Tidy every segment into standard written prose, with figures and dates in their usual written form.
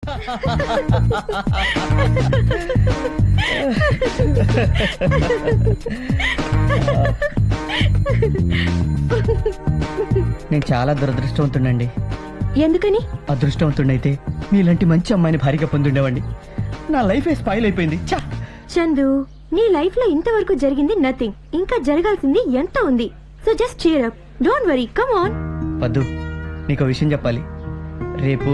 నేను చాలా దురదృష్టవంతుండండి. ఎందుకని? అదృష్టవంతుండైతే మీలాంటి మంచి అమ్మాయిని భారీగా పొందుండేవాడిని. నా లైఫ్ స్పాయిల్ అయిపోయింది. చందు, నీ లైఫ్ లో ఇంతవరకు జరిగింది నథింగ్. ఇంకా జరగాల్సింది ఎంత ఉంది. So just cheer up, don't worry, come on. వద్దు, నీకు విషయం చెప్పాలి. రేపు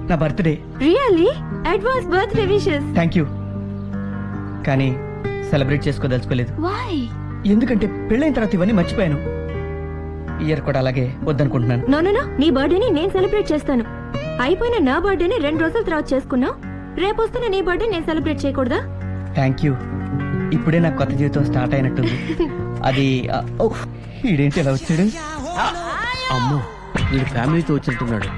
నా birthday. Really? Advance birthday wishes. Thank you. కానీ సెలబ్రేట్ చేసుకోదలుచుకోలేదు. వై? ఎందుకంటే పెళ్ళైన తర్వాత ఇవన్నీ మర్చిపోయాను. ఇయర్ కూడా అలాగే వద్దనుకుంటున్నాను. నో నో నో, నీ బర్త్డేని నేను సెలబ్రేట్ చేస్తాను. అయిపోయిన నా బర్త్డేని 2 రోజుల తర్వాత చేసుకున్నావు. రేపు వస్తున్న నీ బర్త్డే నేను సెలబ్రేట్ చేయకూడదా? Thank you. ఇప్పుడే నాకు కొత్త జీవితం స్టార్ట్ అయినట్టుంది. అది వీడేంటి ఎలా వచ్చాడు? అమ్మో, వీడు ఫ్యామిలీతో వచ్చినట్టున్నాడు.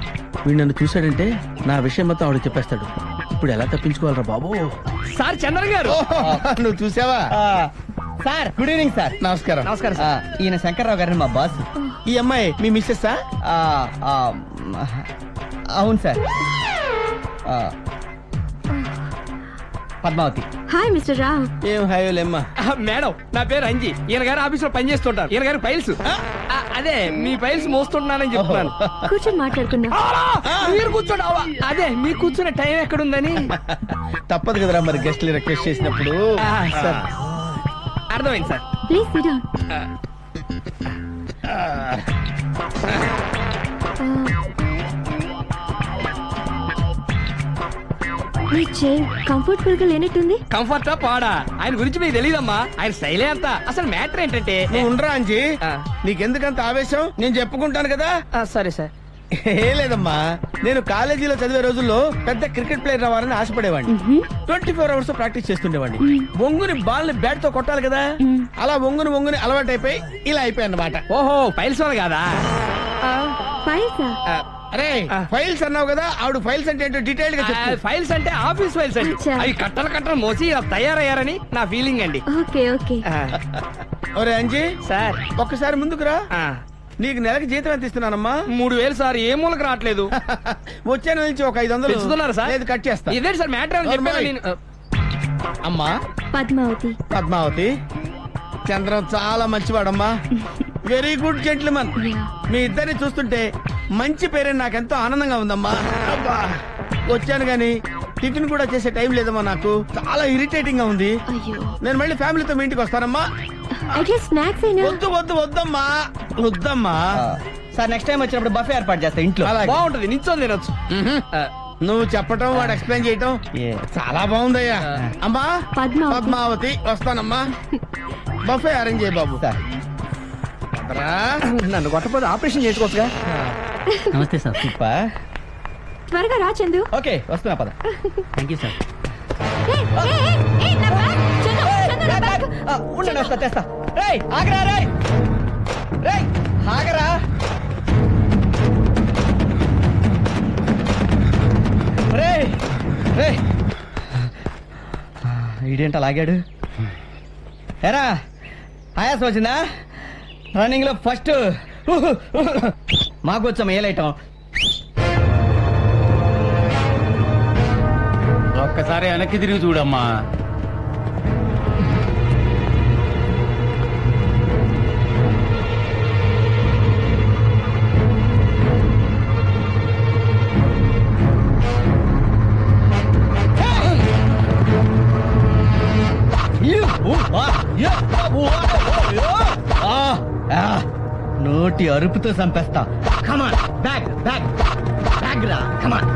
వీడు నన్ను చూశాడంటే నా విషయం మొత్తం ఆవిడ చెప్పేస్తాడు. ఇప్పుడు ఎలా తప్పించుకోవాలరా బాబు? సార్, చంద్ర గారు. నువ్వు చూసావా? Sir, good evening sir. నమస్కారం. నమస్కారం సార్. ఈయన శంకర్రావు గారిని మా బాస్. ఈ అమ్మాయి మీ మిస్సెస్? అవును sir. Padmavathi. Hi mister Rao. ఏం హాయోలేమ్మా. మేడం, నా పేరు అంజీ. ఈయన గారు ఆఫీస్ లో పని చేస్తుంటారు. ఈయన గారు ఫైల్స్, అదే మీ ఫైల్స్ మోస్తుంటున్నానని చెప్తున్నాను. కూర్చొని మాట్లాడుకుందాం. మీరు కూర్చోండి. అదే మీ కూర్చునే టైం ఎక్కడుందని. తప్పదు కదరా మరి, గెస్ట్లు రిక్వెస్ట్ చేసినప్పుడు. సార్, అర్థమైంది sir. Please SIT down. Me chair comfortable గా లేనట్టుంది. కంఫర్టా పాడా ఆయన గురించి మీకు తెలియదమ్మా. ఆయన శైలే అంత. అసలు మ్యాటర్ ఏంటంటే, ఉండరా అంజీ, నీకెందుకంత ఆవేశం? నేను చెప్పుకుంటాను కదా. సరే సార్. ఏ లేదమ్మా, నేను కాలేజీలో చదివే రోజుల్లో పెద్ద క్రికెట్ ప్లేయర్ అవ్వాలని ఆశపడేవాడిని. 24 hours ప్రాక్టీస్ చేస్తుండేవాడిని. ఒంగుని బాల్ ని బ్యాట్ తో కొట్టాలి కదా, అలా ఒంగుని అలవాటు అయిపోయి ఇలా అయిపోయి అన్నమాట. ఓహో, ఫైల్స్ వాళ్ళు కాదా? ఫైల్సా? అరే, ఫైల్స్ అన్నావు కదా, ఆవిడ ఫైల్స్ అంటే ఏంటో డీటెయిల్ గా చెప్పు. ఫైల్స్ అంటే ఆఫీస్ ఫైల్స్ అండి. అచ్చా. అవి కట్టలు మోసి ఇలా తయారయ్యారని నా ఫీలింగ్ అండి. Okay okay. ఒరే అంజీ సార్, ఒక్కసారి ముందుకురా. నీకు నెలకి జీతం ఎంత ఇస్తున్నానమ్మా? 3000 సార్. ఏ మూలకి రావట్లేదు. వచ్చే నెల నుంచి ఒక 500 ఇస్తున్నారు సార్. లేదు, కట్ చేస్తా. ఇదేంటి సార్ మ్యాటర్ అని చెప్పాను నేను. అమ్మా పద్మావతి. పద్మావతి, చంద్రం చాలా మంచివాడమ్మా. Very good gentleman. మీ ఇద్దరిని చూస్తుంటే మంచి పేరెంట్ నాకెంతో ఆనందంగా ఉందమ్మా. అబ్బా, వచ్చాను గాని టిఫిన్ కూడా చేసే టైం లేదమ్మా. నాకు చాలా ఇరిటేటింగ్ గా ఉంది. నేను మళ్ళీ ఫ్యామిలీతో మీ ఇంటికి వస్తానమ్మా. స్నాక్స్ అయినా? వద్దమ్మా. సార్, నెక్స్ట్ టైం వచ్చినప్పుడు బఫే ఏర్పాటు చేస్తా ఇంట్లో. బాగుంటది, నిల్చొని తినొచ్చు. నువ్వు చెప్పటం, వాడు ఎక్స్ప్లెయిన్ చేయటం చాలా బాగుందయ్యా. అమ్మా పద్మావతి, వస్తానమ్మా. బఫే అరేంజ్ చేయ బాబు. నన్ను కొట్టపోతే ఆపరేషన్ చేసుకోవచ్చుగా. నమస్తే సార్. త్వరగా రా చందు. ఓకే, వస్తున్నా పద. Thank you sir. ఉండండి, వస్తా, తెస్తా. రేయ్, ఆగరా. రేయ్, ఆగరా. రేయ్, ఇదేంట లాగాడు? ఎరా, ఆయాసం వచ్చిందా? రన్నింగ్ లో ఫస్ట్ మాకు వచ్చాం ఏలైటం. ఒక్కసారి వెనక్కి తిరిగి చూడమ్మా. నోటి అరుపుతో చంపేస్తా. కమాన్, బ్యాగ్ రా, కమాన్.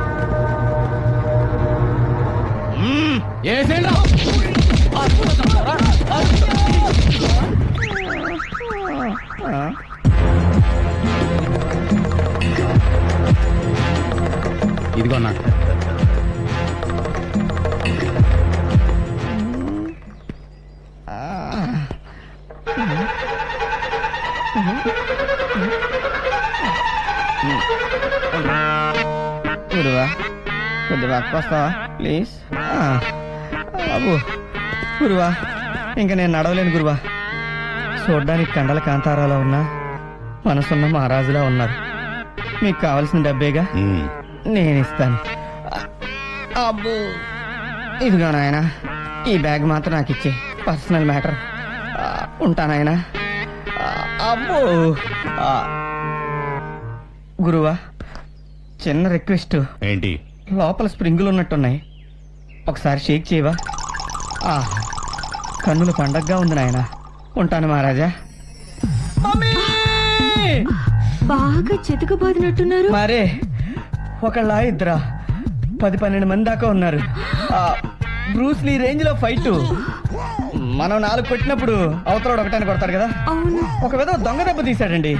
ఇదిగో అన్నా. గురువా, కొద్దిగా వస్తావా ప్లీజ్? బాబు, గురువా, ఇంకా నేను నడవలేను గురువా. చూడ్డానికి కండల కాంతారాలో ఉన్నా మనసున్న మహారాజులా ఉన్నారు. మీకు కావలసిన డబ్బేగా, నేను ఇస్తాను. అబ్బో ఇదిగో నాయన, ఈ బ్యాగ్ మాత్రం నాకు ఇచ్చే, పర్సనల్ మ్యాటర్. ఉంటానాయన. అబ్బో గురువా, చిన్న రిక్వెస్ట్. ఏంటి? లోపల స్ప్రింగులు ఉన్నట్టున్నాయి, ఒకసారి షేక్ చేయవా? కన్నుల పండగగా ఉంది నాయన. ఉంటాను మహారాజా. బాగా చెతుకుపోతున్నట్టున్నారు. మరే ఒకళ్ళ ఇద్దరా, 10-12 మంది దాకా ఉన్నారు. బ్రూస్ లీ రేంజ్ లో ఫైట్. మనం 4 కొట్టినప్పుడు అవతల ఒకటాన్ని కొడతాడు కదా. అవును. ఒక విధవ దొంగ దెబ్బ తీశాడండి.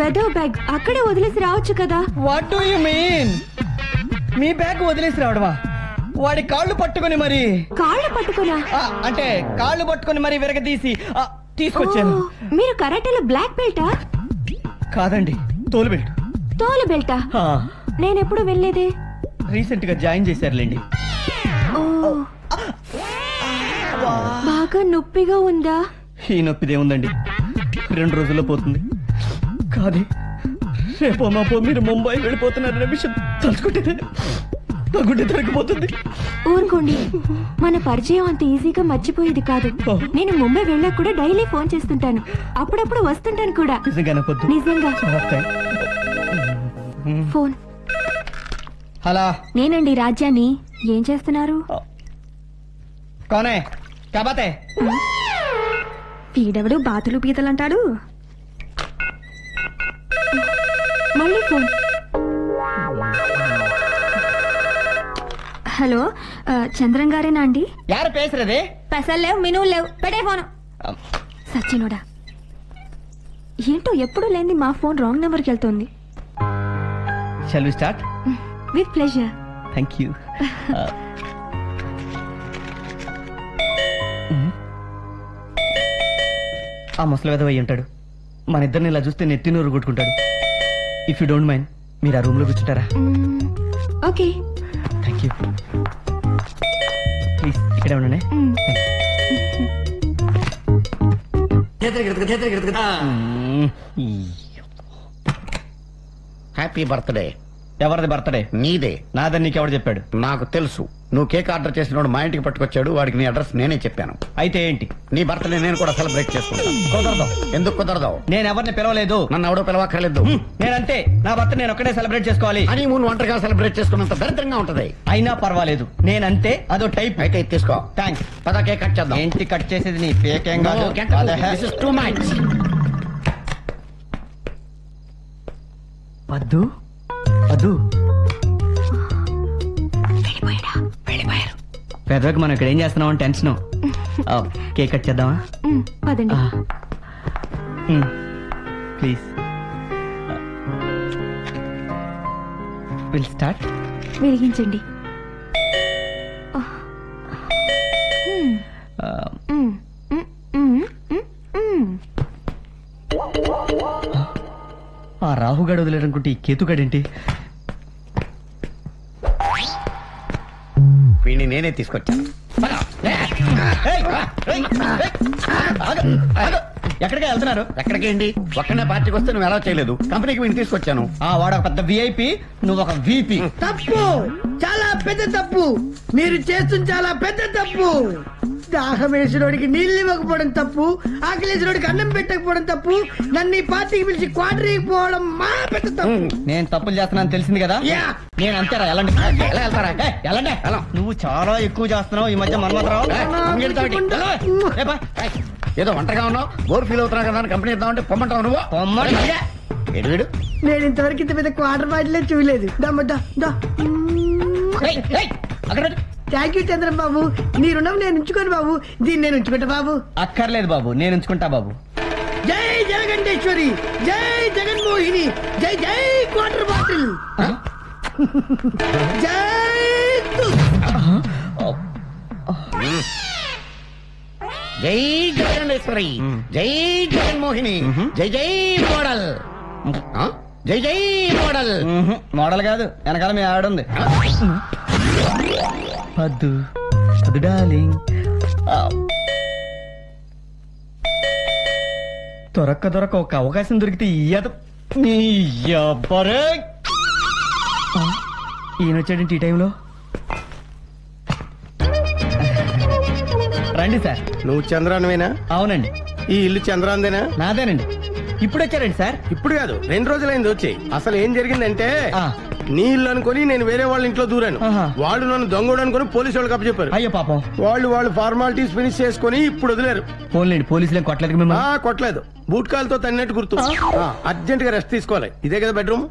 వెదో బ్యాగ్ అక్కడే వదిలేసి రావచ్చు కదా. What do you mean? Me bag వదిలేసి రావడమా? వాడి కాళ్ళు పట్టుకొని మరి. కాళ్ళు పట్టుకున్నా? అంటే కాళ్ళు పట్టుకొని మరి విరగదీసి తీసుకొచ్చాను. మీరు కరాటేలో బ్లాక్ బెల్టా? కాదండి, తోలు బెల్ట్. తోలు బెల్టా? నేనెప్పుడు వెళ్ళలేదే. రీసెంట్ గా జాయిన్ చేశారులేండి. బాగా నొప్పిగా ఉందా? ఈ నొప్పిదే ఉందండి, 2 రోజుల్లో పోతుంది. కాదే, రేపో మాపో మీరు ముంబై వెళ్ళిపోతున్నారనే విషయం తలుచుకుంటే నా గుండె తరగిపోతుంది. ఊరుకోండి, మన పరిచయం అంత ఈజీగా మర్చిపోయేది కాదు. నేను ముంబై వెళ్ళాక కూడా డైలీ ఫోన్ చేస్తుంటాను, అప్పుడప్పుడు వస్తుంటాను కూడా. నిజంగానే పొద్దు. నిజంగా. ఫోన్. హలో, నేనండి రాజ్యాన్ని. ఏం చేస్తున్నారు? కోనే కాబతే వీడెవడు బాతులు పీతలంటాడు. మళ్ళీ ఫోన్. హలో, చంద్రం గారేనా అండి? యారు పేసురదే? పెసలు లేవు, మినువులు లేవు, పెట్టే ఫోన్. సచ్చినోడా, ఏంటో ఎప్పుడు లేని మా ఫోన్ రాంగ్ నెంబర్కి వెళ్తుంది. Shall we start? With pleasure. Thank you. ఆ ముసలి వెధవ అయి ఉంటాడు. మన ఇద్దరిని ఇలా చూస్తే నెత్తి నూరు కొట్టుకుంటాడు. ఇఫ్ యూ డోంట్ మైండ్, మీరు ఆ రూమ్ లో కూర్చుంటారా? ఓకే. Thank you. ప్లీజ్ ఇక్కడే ఉండండి. Happy birthday. ఎవరిది బర్త్డే? నీదే. నాదని నీకెవడు చెప్పాడు? నాకు తెలుసు. నువ్వు కేక్ ఆర్డర్ చేసినోడు మా ఇంటికి పట్టుకొచ్చాడు. వాడికి నీ అడ్రస్ నేనే చెప్పాను. అయితే ఏంటి? నీ బర్త్డే నేను కూడా సెలబ్రేట్ చేసుకుంటాను. కుదరదు. ఎందుకు కుదరదు? నేను ఎవరిని పిలవలేదు. నన్ను ఎవడో పిలవక్కర్లేదు. నేనంతే, నా బర్త్డే నేను ఒక్కడే సెలబ్రేట్ చేసుకోవాలి. అని మూడు ఒంటరిగా సెలబ్రేట్ చేసుకున్నంత దరిద్రంగా ఉంటది. అయినా పర్వాలేదు, నేనంతే, అదో టైప్. అయితే ఇది తీసుకో. థ్యాంక్స్. పద కేక్ కట్ చేద్దాం. ఏంటి కట్ చేసేది? నీ పేకేం కాదు. This is too much. వద్దు వద్దు, పెద్దకి మనం ఇక్కడ ఏం చేస్తున్నాం అని టెన్షన్. కేక్ కట్ చేద్దామా? పదండి. Please will start. వెలిగించండి. ఆ రాహుగాడు వదిలేదనుకుంటే ఈ కేతుగాడేంటి? వీడిని నేనే తీసుకొచ్చాను. ఎక్కడికి వెళ్తున్నారు? ఎక్కడికి ఏంటి? ఒక్కనే పార్టీకి వస్తే నువ్వు ఎలా చేయలేదు. కంపెనీకి వీడిని తీసుకొచ్చాను. వాడు ఒక పెద్ద విఐపి, నువ్వు ఒక విపి. తప్పు, చాలా పెద్ద తప్పు. మీరు చేస్తుంది చాలా పెద్ద తప్పు. దాహమేసినోడికి నీళ్ళు ఇవ్వకపోవడం తప్పు, ఆకలేసినోడికి అన్నం పెట్టకపోవడం తప్పు, నన్ను ఈ పార్టీకి పిలిచి క్వార్టర్ ఇవ్వకపోవడం మా పెద్ద తప్పు. నేను తప్పులు చేస్తున్నాను తెలిసింది కదా. యా. నేను అంతేరా. ఎలాంటి ఎలా వెళ్తారా? ఎలాంటి నువ్వు చాలా ఎక్కువ చేస్తున్నావు ఈ మధ్య. మన్మథరావు ఏదో ఒంటరిగా ఉన్నావు, బోర్ ఫీల్ అవుతున్నావు కదా అని కంపెనీ ఇద్దామంటే పొమ్మంటావు నువ్వు. వీడు నేను ఇంతవరకు ఇంత పెద్ద క్వార్టర్ బాటిలే చూడలేదు. థ్యాంక్ యూ చంద్రం బాబు. నీ రుణం నేను ఉంచుకోను బాబు. దీన్ని నేను ఉంచుకుంటా బాబు. అక్కర్లేదు బాబు, నేను ఉంచుకుంటా బాబు. జై జగగండేశ్వరి, జై జగన్మోహిని, జై జై క్వార్టర్ బాటిల్, జై జై జగన్నేశ్వరి, జై జగన్మోహిని, జై జై మోడల్. జై జై మోడల్. మోడల్ కాదు, వెనకాల మీ ఆడుంది. వద్దు వద్దు డార్లింగ్. దొరక్క ఒక అవకాశం దొరికితే ఈయన వచ్చాడేంటి ఈ టైంలో? రండి సార్. నువ్వు చంద్రానవేనా? అవునండి. ఈ ఇల్లు చంద్రాందేనా? నాదేనండి. ఇప్పుడు వచ్చారండి సార్? ఇప్పుడు కాదు, 2 రోజులైంది వచ్చి. అసలు ఏం జరిగిందంటే ఆ. నీ ఇల్లు అనుకుని నేను వేరే వాళ్ళ ఇంట్లో దూరాను. ఆహా. వాళ్ళు నన్ను దొంగోడు అనుకుని పోలీసు వాళ్ళకి అప్పచెప్పారు. అయ్యో పాపం. వాళ్ళు ఫార్మాలిటీస్ ఫినిష్ చేసుకుని ఇప్పుడు వదిలేరు. ఫోన్లేండి, పోలీసులు కొట్టలేదు మిమ్మల్ని? కొట్టలేదు, బూట్ కాలుతో తన్నట్టు గుర్తు. అర్జెంట్ గా రెస్ట్ తీసుకోవాలి. ఇదే కదా bedroom?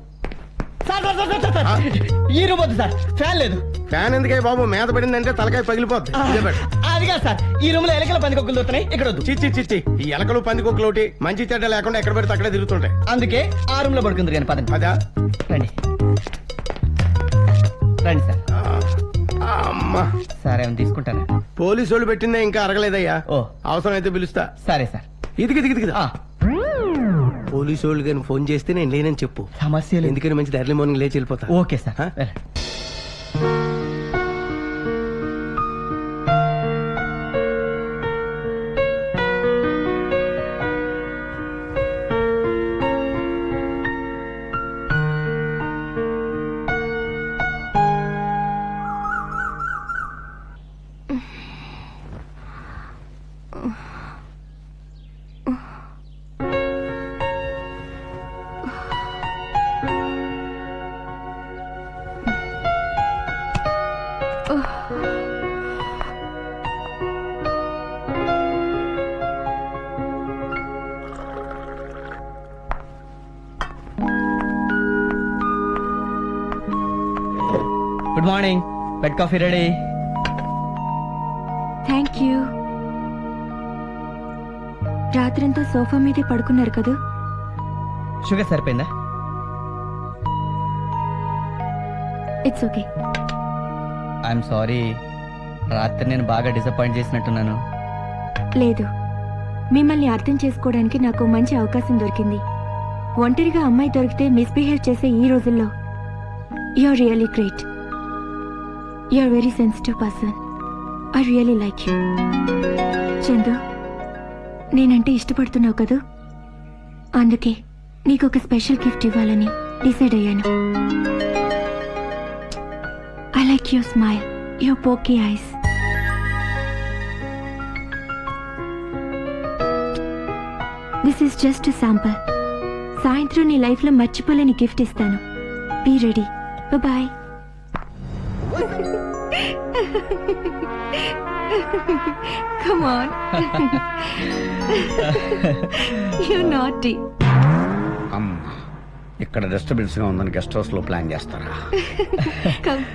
Sir sir, sir, sir, sir. ఈ రూమ్ వద్దు సార్, ఫ్యాన్ లేదు. ఫ్యాన్ ఎందుకే బాబు, మీద పడిందంటే తలకాయ పగిలిపోద్ది. ఇదే బెడ్. అది కాదు సార్, ఈ రూమ్ లో ఎలకల పందికొక్కులు దొరుకుతున్నాయి, ఇక్కడ వద్దు. చిచ్చి ఈ ఎలకలు పందికొక్కులు ఒకటి మంచి చెడ్డ లేకుండా ఎక్కడ పడితే అక్కడే తిరుగుతుంటాయి. అందుకే ఆ రూమ్ లో పడుకుంది కానీ పదండి. అదా? రండి రండి సార్. అమ్మా, సార్ ఏమైనా తీసుకుంటారా? పోలీసు వాళ్ళు పెట్టిందే ఇంకా అరగలేదయ్యా. ఓ. అవసరం అయితే పిలుస్తా. సరే సార్. ఇది పోలీసు వాళ్ళు కానీ ఫోన్ చేస్తే నేను లేనని చెప్పు. సమస్య లేదు. ఎందుకని మంచి ఎర్లీ మార్నింగ్ లేచి వెళ్ళిపోతా. Okay sir. ఆ? వెళ్ళండి. Good morning. Bed coffee ready. Thank you. రాత్రంతా సోఫా మీదే పడుకున్నారు కదా? షుగర్ సరిపోయిందా? It's okay. ఐఎమ్ సారీ, రాత్రి నేను బాగా డిసప్పాయింట్ చేసినట్టున్నాను. లేదు, మిమ్మల్ని అర్థం చేసుకోవడానికి నాకు మంచి అవకాశం దొరికింది. ఒంటరిగా అమ్మాయి దొరికితే మిస్బిహేవ్ చేసే ఈ రోజుల్లో you are really great. You are very sensitive person. I really like you. Chandu, నేనంటే ఇష్టపడుతున్నావు కదూ, అందుకే నీకు ఒక స్పెషల్ గిఫ్ట్ ఇవ్వాలని డిసైడ్ అయ్యాను. I like your smile, your pokey eyes. This is just sample. సాయంత్రం నీ లైఫ్ లో మర్చిపోలేని గిఫ్ట్ ఇస్తాను. Be ready. Bye. Come on. You naughty. అమ్మా, ఇక్కడ డిస్టర్బెన్స్ గా ఉందని గెస్ట్ హౌస్ లో ప్లాన్ చేస్తారా? Come.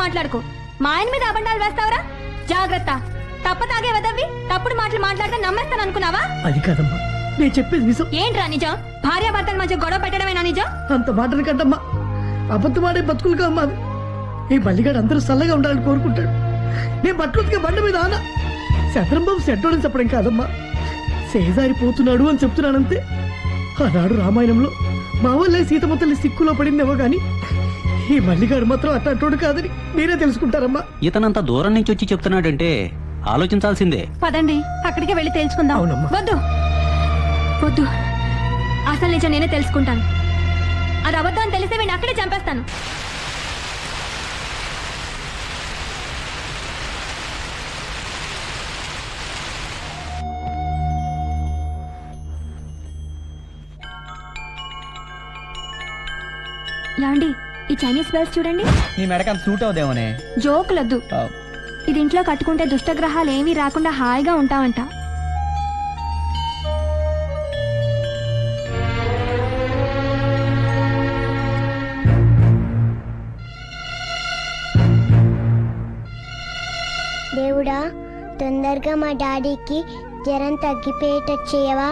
మాట్లాడుకో. మా ఆయన మీద అబండాలు వేస్తావరా? జాగ్రత్త. తప్ప తాగే వదవి తప్పుడు మాటలు మాట్లాడితే నమ్మేస్తాను అనుకున్నావా? అది కాదమ్మా, నేను చెప్పేది నిజం. ఏంట్రా నిజం? భార్యాభర్తల మధ్య గొడవ పెట్టడమేనా నిజం? అంత మాటలు కట్టమ్మా, అబద్ధమాడే బతుకులుగా అమ్మా. ఈ బల్లిగాడు అందరూ చల్లగా ఉండాలని కోరుకుంటాడు. నేను బట్టలుగా బండ మీద ఆనా శత్రంబాబు సెట్టోడని చెప్పడం కాదమ్మా, సేజారిపోతున్నాడు అని చెప్తున్నానంతే. ఆనాడు రామాయణంలో మా వల్లే సీతమ్మతల్లి సిక్కులో పడిందేమో గాని ఈ మల్లిగాడు మాత్రం అట్టోడు కాదని మీరే తెలుసుకుంటారమ్మా. ఇతనంత దూరం నుంచి వచ్చి చెప్తున్నాడంటే ఆలోచించాల్సిందే. పదండి, అక్కడికే వెళ్ళి తెలుసుకుందాం. అవునమ్మా. వద్దు వద్దు, అసలు నిజం నేనే తెలుసుకుంటాను. అది అబద్ధం అని తెలిస్తే వీడిని అక్కడే చంపేస్తాను. యాండి, ఈ చైనీస్ బెల్స్ చూడండి. నీ మెడకం సూట్ అవుదేమోనే. జోకులొద్దు. ఇది ఇంట్లో కట్టుకుంటే దుష్టగ్రహాలు ఏమీ రాకుండా హాయిగా ఉంటావంట. దేవుడా, తొందరగా మా డాడీకి జ్వరం తగ్గిపోయేటట్టు చేయవా?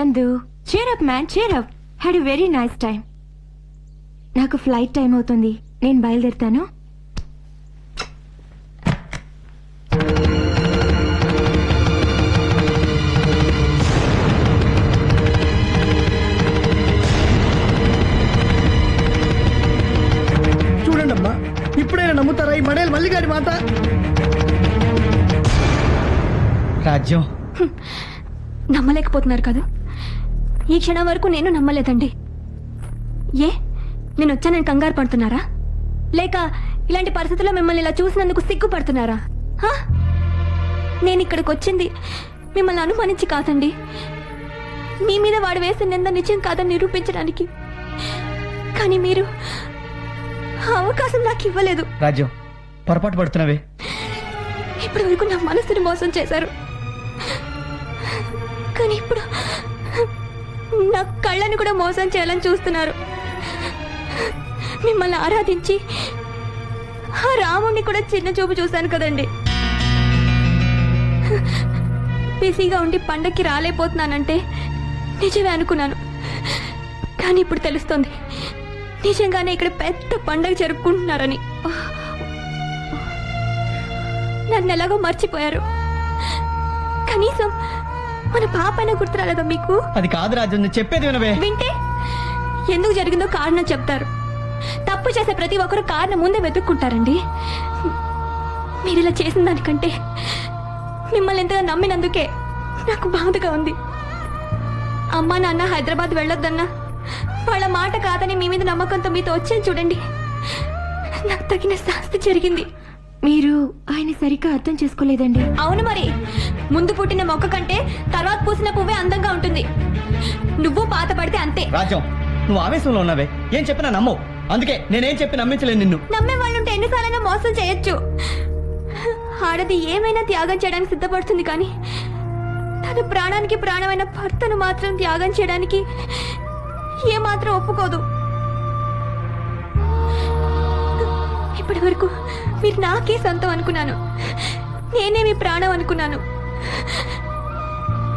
నందు, cheer up man, cheer up. Had a very nice time. నాకు ఫ్లైట్ టైం అవుతుంది, నేను బయలుదేరుతాను. చూడండి అమ్మా, ఇప్పుడైనా నమ్ముతారా ఈ మడేలు మల్లిగాడి మాట? రాజ్యం నమ్మలేకపోతున్నారు కదా? ఈ క్షణం వరకు నేను నమ్మలేదండి. ఏ నేను వచ్చానని కంగారు పడుతున్నారా? లేక ఇలాంటి పరిస్థితుల్లో మిమ్మల్ని ఇలా చూసినందుకు సిగ్గుపడుతున్నారా? నేను ఇక్కడికి వచ్చింది మిమ్మల్ని అనుమానించి కాదండి, మీ మీద వాడు వేసిన నింద నిజం కాదని నిరూపించడానికి. కానీ మీరు అవకాశం నాకు ఇవ్వలేదు. రాజ్యం పొరపాటు పడుతున్నావే. ఇప్పటి వరకు నా మనసుని మోసం చేశారు, కానీ ఇప్పుడు నా కళ్ళని కూడా మోసం చేయాలని చూస్తున్నారు. మిమ్మల్ని ఆరాధించి ఆ రాముణ్ణి కూడా చిన్న చూపు చూశాను కదండి. బిజీగా ఉండి పండక్కి రాలేకపోతున్నానంటే నిజమే అనుకున్నాను, కానీ ఇప్పుడు తెలుస్తోంది నిజంగానే ఇక్కడ పెద్ద పండగ జరుపుకుంటున్నారని. నన్ను ఎలాగో మర్చిపోయారు, కనీసం మన పాపైనా గుర్తు రాలేదా మీకు? అది కాదు రాజ్యం, నేను చెప్పేది వినవే. వింటే ఎందుకు జరిగిందో కారణం చెప్తారు. తప్పు చేసే ప్రతి ఒక్కరు కారణం ముందే వెతుక్కుంటారండి. మీరు ఇలా చేసిన దానికంటే మిమ్మల్ని ఎంతగా నమ్మినందుకే నాకు బాధగా ఉంది. అమ్మా నాన్న హైదరాబాద్ వెళ్ళొద్దన్నా వాళ్ళ మాట కాదని మీ మీద నమ్మకంతో మీతో వచ్చాను చూడండి. నాకు తగిన శాస్తి జరిగింది. మీరు ఆయన సరిగ్గా అర్థం చేసుకోలేదండి. అవును మరి, ముందు పుట్టిన మొక్క కంటే తర్వాత పూసిన పువ్వే అందంగా ఉంటుంది. నువ్వు పాత పడితే అంతే. రాజ్యం నువ్వు ఆవేశంలో ఉన్నావే, ఏం చెప్పినా నమ్మవు. అందుకే నేనేం చెప్పి నమ్మించలేను నిన్ను. నమ్మే వాళ్ళుంటే ఎన్నిసార్లైనా మోసం చేయొచ్చు. ఆడది ఏమైనా త్యాగం చేయడానికి సిద్ధపడుతుంది, కానీ తన ప్రాణానికి ప్రాణమైన భర్తను మాత్రం త్యాగం చేయడానికి ఏమాత్రం ఒప్పుకోదు. ఇప్పటి వరకు మీరు నాకే సొంతం అనుకున్నాను, నేనే మీ ప్రాణం అనుకున్నాను.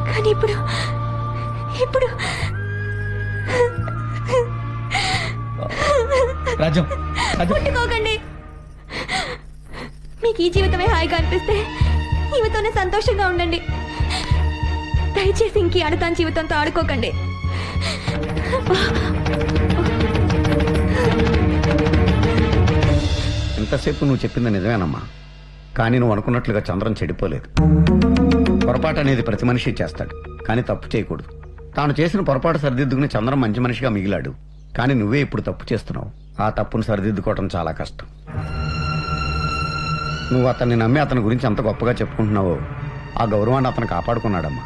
కానీ ఇప్పుడు రాజ్యం ముట్టుకోకండి. మీకు ఈ జీవితమే హాయిగా అనిపిస్తే ఈమెతోనే సంతోషంగా ఉండండి. దయచేసి ఇంకీ ఆడతాను జీవితంతో ఆడుకోకండి. ఇంతసేపు నువ్వు చెప్పింది నిజమేనమ్మా, కానీ నువ్వు అనుకున్నట్లుగా చంద్రం చెడిపోలేదు. పొరపాటు అనేది ప్రతి మనిషి చేస్తాడు, కానీ తప్పు చేయకూడదు. తాను చేసిన పొరపాటు సరిదిద్దుకుని చంద్రం మంచి మనిషిగా మిగిలాడు, కానీ నువ్వే ఇప్పుడు తప్పు చేస్తున్నావు. ఆ తప్పును సరిదిద్దుకోవటం చాలా కష్టం. నువ్వు అతన్ని నమ్మి అతని గురించి ఎంత గొప్పగా చెప్పుకుంటున్నావో ఆ గౌరవాన్ని అతను కాపాడుకున్నాడమ్మా.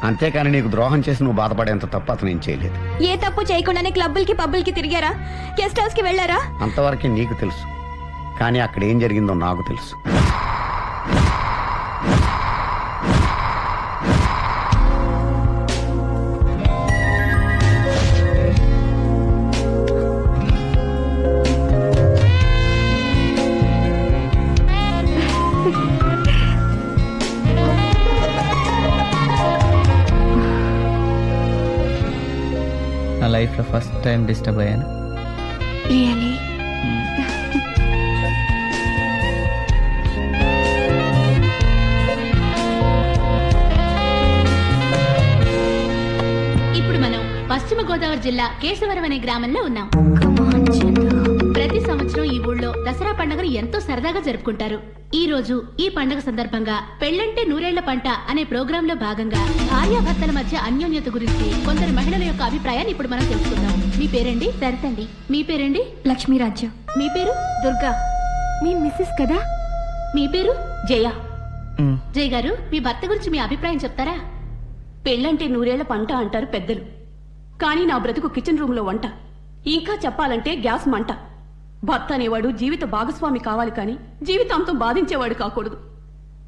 అంతేకాని నీకు ద్రోహం చేసి నువ్వు బాధపడేంత తప్పు అతను ఏం చేయలేదు. ఏ తప్పు చేయకుండానే క్లబ్బులకి పబ్బులకి తిరిగారా? గెస్ట్ హౌస్ కి వెళ్ళారా? అంతవరకే నీకు తెలుసు, కానీ అక్కడ ఏం జరిగిందో నాకు తెలుసు. నా లైఫ్ లో ఫస్ట్ టైం డిస్టర్బ్ అయ్యాను. రియలీ? ఇప్పుడు మనం పశ్చిమ గోదావరి జిల్లా కేశవరం అనే గ్రామంలో ఉన్నాం. ప్రతి సంవత్సరం ఈ ఊళ్ళో దసరా పండుగను ఎంతో సరదాగా జరుపుకుంటారు. ఈ రోజు ఈ పండుగ సందర్భంగా పెళ్ళంటే నూరేళ్ల పంట అనే ప్రోగ్రామ్ లో భాగంగా భార్యాభర్తల మధ్య అన్యోన్యత గురించి కొందరు మహిళల యొక్క అభిప్రాయాన్ని ఇప్పుడు మనం తెలుసుకుందాం. మీ పేరండి? సరితండి. మీ పేరండి? లక్ష్మీరాజ్యం. మీ పేరు? దుర్గా. మీ మిస్సెస్ కదా? మీ పేరు? జయ. జయ గారు, మీ భర్త గురించి మీ అభిప్రాయం చెప్తారా? పెళ్ళంటే నూరేళ్ల పంట అంటారు పెద్దలు, కానీ నా బ్రతుకు కిచెన్ రూమ్ లో వంట. ఇంకా చెప్పాలంటే గ్యాస్ మంట. భర్త అనేవాడు జీవిత భాగస్వామి కావాలి, కానీ జీవితాంతం బాధించేవాడు కాకూడదు.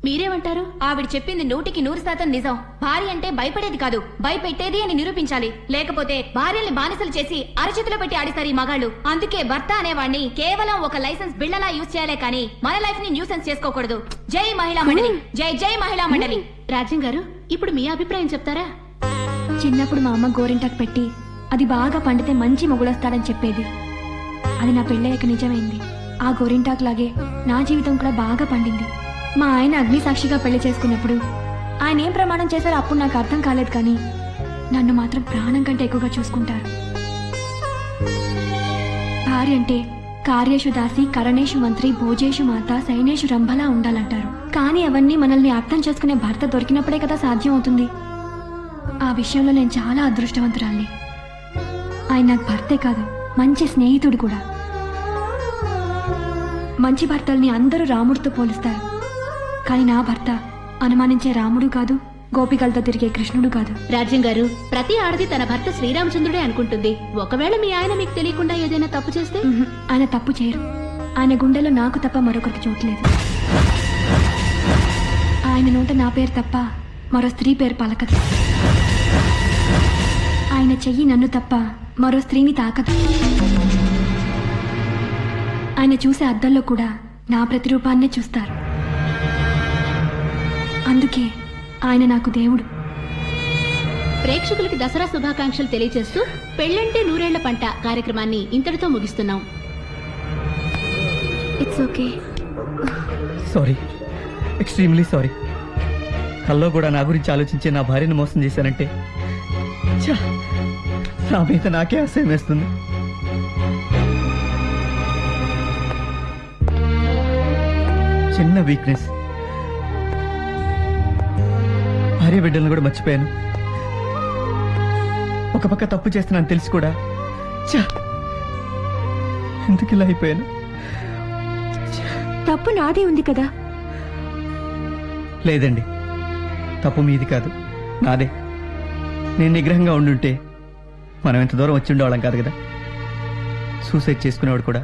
మీరేమంటారు? ఆవిడ చెప్పింది 100% నిజం. భార్య అంటే భయపడేది కాదు, భయపెట్టేది అని నిరూపించాలి. లేకపోతే భార్యల్ని బానిసలు చేసి అరచేతిలో పెట్టి ఆడిస్తారు ఈ మగాళ్ళు. అందుకే భర్త అనేవాడిని కేవలం ఒక లైసెన్స్ బిళ్ళలా యూజ్ చేయాలే కానీ మన లైఫ్ ని న్యూసెన్స్ చేసుకోకూడదు. జై మహిళా మండలి, జై జై మహిళా మండలి. రాజ్యం గారు, ఇప్పుడు మీ అభిప్రాయం చెప్తారా? చిన్నప్పుడు మా అమ్మ గోరింటాకు పెట్టి అది బాగా పండితే మంచి మొగుడొస్తాడని చెప్పేది. అది నా పెళ్ళయ్యాక నిజమైంది. ఆ గోరింటాకు లాగే నా జీవితం కూడా బాగా పండింది. మా ఆయన అగ్ని సాక్షిగా పెళ్లి చేసుకున్నప్పుడు ఆయన ఏం ప్రమాణం చేశారో అప్పుడు నాకు అర్థం కాలేదు, కానీ నన్ను మాత్రం ప్రాణం కంటే ఎక్కువగా చూసుకుంటారు. భార్య అంటే కార్యేషు దాసి, కరణేషు మంత్రి, భోజేషు మాత, సైనేషు రంభలా ఉండాలంటారు. కానీ అవన్నీ మనల్ని అర్థం చేసుకునే భర్త దొరికినప్పుడే కదా సాధ్యం అవుతుంది. ఆ విషయంలో నేను చాలా అదృష్టవంతురాల్ని. ఆయన నాకు భర్తే కాదు, మంచి స్నేహితుడు కూడా. మంచి భర్తల్ని అందరూ రాముడితో పోలుస్తారు, కానీ నా భర్త అనుమానించే రాముడు కాదు, గోపికలతో తిరిగే కృష్ణుడు కాదు. రాజ్యం గారు, ప్రతి ఆడది తన భర్త శ్రీరామచంద్రుడే అనుకుంటుంది. ఒకవేళ మీ ఆయన మీకు తెలియకుండా ఏదైనా తప్పు చేస్తే? ఆయన తప్పు చేయరు. ఆయన గుండెలో నాకు తప్ప మరొకరికి చోట్లేదు. ఆయన నోట నా పేరు తప్ప మరో స్త్రీ పేరు పలకదు. ఆయన చెయ్యి నన్ను తప్ప మరో స్త్రీని తాకదు. ఆయన చూసే అద్దంలో కూడా నా ప్రతిరూపాన్నే చూస్తారు. అందుకే ఆయన నాకు దేవుడు. ప్రేక్షకులకి దసరా శుభాకాంక్షలు తెలియజేస్తూ పెళ్ళంటే నూరేళ్ల పంట కార్యక్రమాన్ని ఇంతటితో ముగిస్తున్నాం. It's okay. Sorry, extremely sorry. కల్లో కూడా నా గురించి ఆలోచించే నా భార్యను మోసం చేశానంటే నా మీద నాకే అసహ్యం వేస్తుంది. చిన్న వీక్నెస్. భార్య బిడ్డలను కూడా మర్చిపోయాను. ఒక పక్క తప్పు చేస్తున్నాను తెలిసి కూడా ఎందుకు ఇలా అయిపోయాను? తప్పు నాదే ఉంది కదా. లేదండి, తప్పు మీది కాదు, నాదే. నేను నిగ్రహంగా ఉండుంటే మనం ఎంత దూరం వచ్చి ఉండేవాళ్ళం కాదు కదా. సూసైడ్ చేసుకునేవాడు కూడా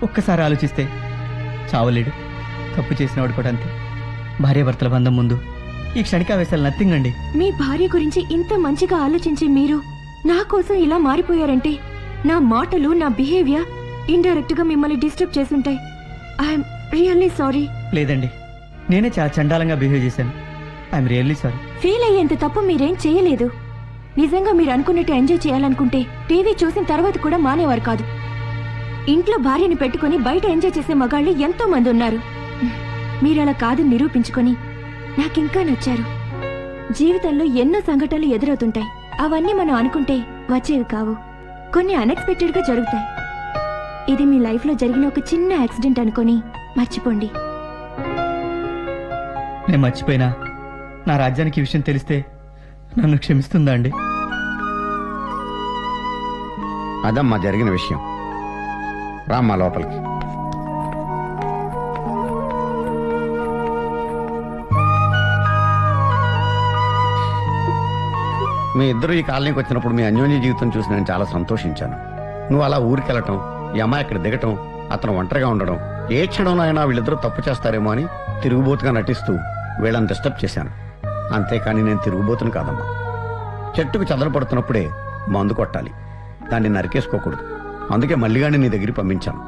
ఒక్కసారి ఆలోచిస్తే చావలేడు. తప్పు చేసినవాడు కూడా అంతే. భార్యాభర్తల బంధం ముందు ఈ క్షణికావేశాలు నథింగ్ అండి. మీ భార్య గురించి ఇంత మంచిగా ఆలోచించి మీరు నా కోసం ఇలా మారిపోయారంటే నా మాటలు, నా బిహేవియర్ ఇండైరెక్ట్ గా మిమ్మల్ని డిస్టర్బ్ చేసుంటాయి. I'm really sorry. లేదండి, నేనే చాలా చండాలంగా బిహేవ్ చేశాను. I'm really sorry. ఫీల్ అయ్యేంత తప్పు మీరేం చేయలేదు. నిజంగా మీరు అనుకున్నట్టు ఎంజాయ్ చేయాలనుకుంటే టీవీ చూసిన తర్వాత కూడా మానేవారు కాదు. ఇంట్లో భార్యని పెట్టుకుని బయట ఎంజాయ్ చేసే మగాళ్ళు ఎంతో మంది ఉన్నారు. మీరలా కాదు నిరూపించుకొని నాకింకా నచ్చారు. జీవితంలో ఎన్నో సంఘటనలు ఎదురవుతుంటాయి. అవన్నీ మనం అనుకుంటే వచ్చేవి కావు. కొన్ని అన్ఎక్స్పెక్టెడ్ గా జరుగుతాయి. ఇది మీ లైఫ్ లో జరిగిన ఒక చిన్న యాక్సిడెంట్ అనుకొని మర్చిపోండి. నేను మర్చిపోయినా నా రాజ్యానికి ఈ విషయం తెలిస్తే నన్ను క్షమిస్తుందా అండి? అదమ్మా జరిగిన విషయం. రామ్మా లోపలికి. మీ ఇద్దరు ఈ కాలనీకి వచ్చినప్పుడు మీ అన్యోన్య జీవితం చూసి నేను చాలా సంతోషించాను. నువ్వు అలా ఊరికి వెళ్ళటం, ఈ అమ్మాయి అక్కడ దిగటం, అతను ఒంటరిగా ఉండడం, ఏ క్షణంలో అయినా వీళ్ళిద్దరూ తప్పు చేస్తారేమో అని తిరుగుబోతుగా నటిస్తూ వీళ్ళని డిస్టర్బ్ చేశాను. అంతేకాని నేను తిరుగుబోతును కాదమ్మా. చెట్టుకు చెదలు పడుతున్నప్పుడే మందు కొట్టాలి, దాన్ని నరికేసుకోకూడదు. అందుకే మల్లిగాని నీ దగ్గరికి పంపించాను.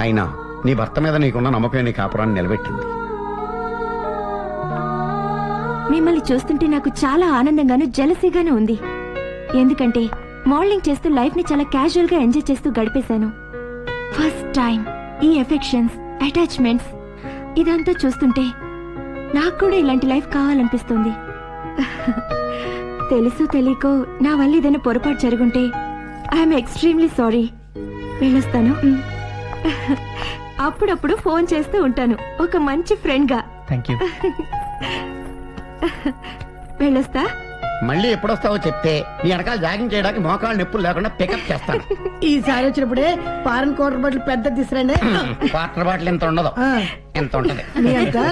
అయినా నీ భర్త మీద నీకున్న నమ్మకం నీ కాపురాన్ని నిలబెట్టింది. మిమ్మల్ని చూస్తుంటే నాకు చాలా ఆనందంగాను జెలసీగాను ఉంది. ఎందుకంటే మోడలింగ్ చేస్తూ లైఫ్ ని చాలా క్యాజువల్ గా ఎంజాయ్ చేస్తూ గడిపేశాను. ఫస్ట్ టైం ఈ ఎఫెక్షన్స్, అటాచ్మెంట్స్ ఇదంతా చూస్తుంటే నాకు కూడా ఇలాంటి లైఫ్ కావాలనిపిస్తుంది. తెలుసు తెలియకో నా వల్ల ఏదైనా పొరపాటు జరుగుంటే ఐఎమ్ ఎక్స్ట్రీమ్లీ సారీ. వెళ్ళొస్తాను. అప్పుడప్పుడు ఫోన్ చేస్తూ ఉంటాను ఒక మంచి ఫ్రెండ్ గా. Thank you. వెళ్ళొస్తా. మళ్ళీ ఎప్పుడొస్తావో చెప్తే నీ వెనకాల జాగింగ్ చేయడానికి మోకాళ్ళు నొప్పులు లేకుండా పికప్ చేస్తాను. ఈసారి వచ్చినప్పుడే ఫారెన్ క్వార్టర్ బాటిల్ పెద్ద తీసుకురండి. వాటర్ బాటిల్ ఎంత ఉండదు, ఎంత ఉంటది. మీ అంతా